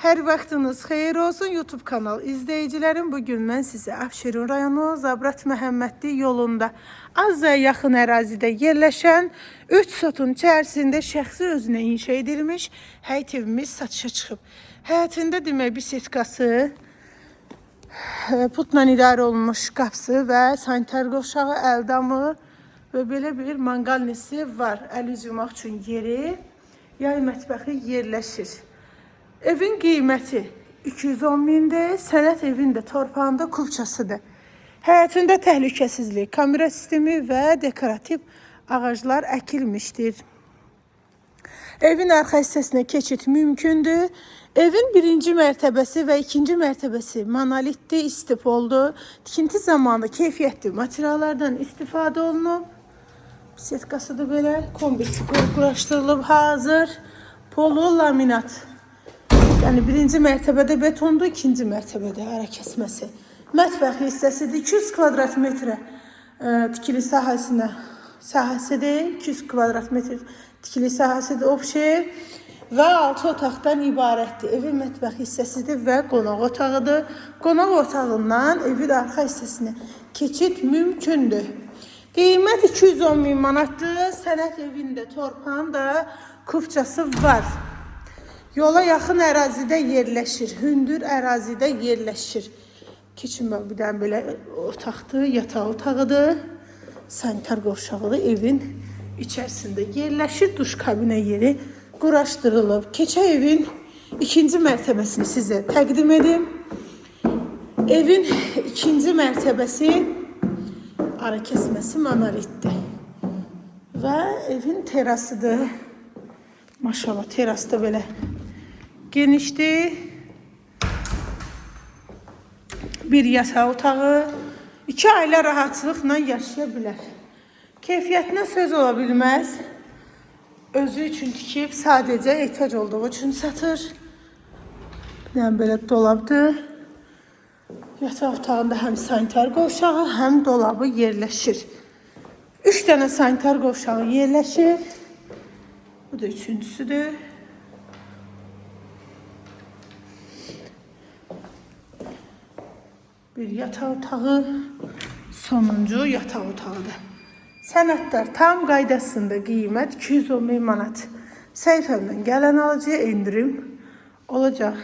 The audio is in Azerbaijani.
Hər vaxtınız xeyir olsun YouTube kanal izləyicilərim. Bugün mən sizə Abşeron rayonu Zabrat Məhəmmədli yolunda az yaxın ərazidə yerləşən 3 sotun içərisində şəxsi özünə inşa edilmiş həyət evimiz satışa çıxıb. Həyətində demək bisetkası, putla idarə olunmuş qapısı və sanitar qovşağı, əldamı və belə bir manqalnisi var. Əl üz yumaq üçün yeri, yay mətbəxi yerləşir. Evin qiyməti 210 mindir. Sənət evində torpağında kupçasıdır. Həyətində təhlükəsizlik, kamera sistemi və dekorativ ağaclar əkilmişdir. Evin arxa hissəsinə keçid mümkündür. Evin birinci mərtəbəsi və ikinci mərtəbəsi monolitli istipoldur. Tikinti zamanı keyfiyyətli materiallardan istifadə olunub. Setkası da belə kombisi quraşdırılıb hazır. Polo laminat. Yəni birinci mərtəbədə betondur, ikinci mərtəbədə ara kəsməsi. Mətbəx hissəsidir. 200 kvadrat metrə tikili sahəsidir. 200 kvadrat metr tikili sahəsidir. Obşev və 6 otaqdan ibarətdir. Evin mətbəx hissəsidir və qonaq otağıdır. Qonaq otağından evin arxa hissəsinə keçid mümkündür. Qiymət 210 min manatdır. Sənət evində torpağın da kupçası var. Yola yaxın ərazidə yerləşir. Hündür ərazidə yerləşir. Keçin bax, bir dənə belə otaqdır, yataq otağıdır. Sanitar qovşağıdır. Evin içərisində yerləşir. Duş kabinə yeri quraşdırılıb. Keçə evin ikinci mərtəbəsini sizə təqdim edim. Evin ikinci mərtəbəsi ara kəsməsi monolitdir. Və evin terasıdır. Maşallah, terasda belə genişdir. Bir yataq otağı. 2 ailə rahatçılıqla yaşaya bilər. Keyfiyyətinə söz ola bilməz. Özü üçün tikib sadəcə ehtiyac olduğu üçün satır. Yəni belə dolabdır. Yataq otağında həm sanitar qovşağı, həm dolabı yerləşir. 3 dənə sanitar qovşağı yerləşir. Bu da üçüncüsüdür. Bir yataq otağı, sonuncu yataq otağıdır. Sənədlər tam qaydasında, qiymət 210 min manat. Səhifəmdən gələn alıcıya endirim olacaq.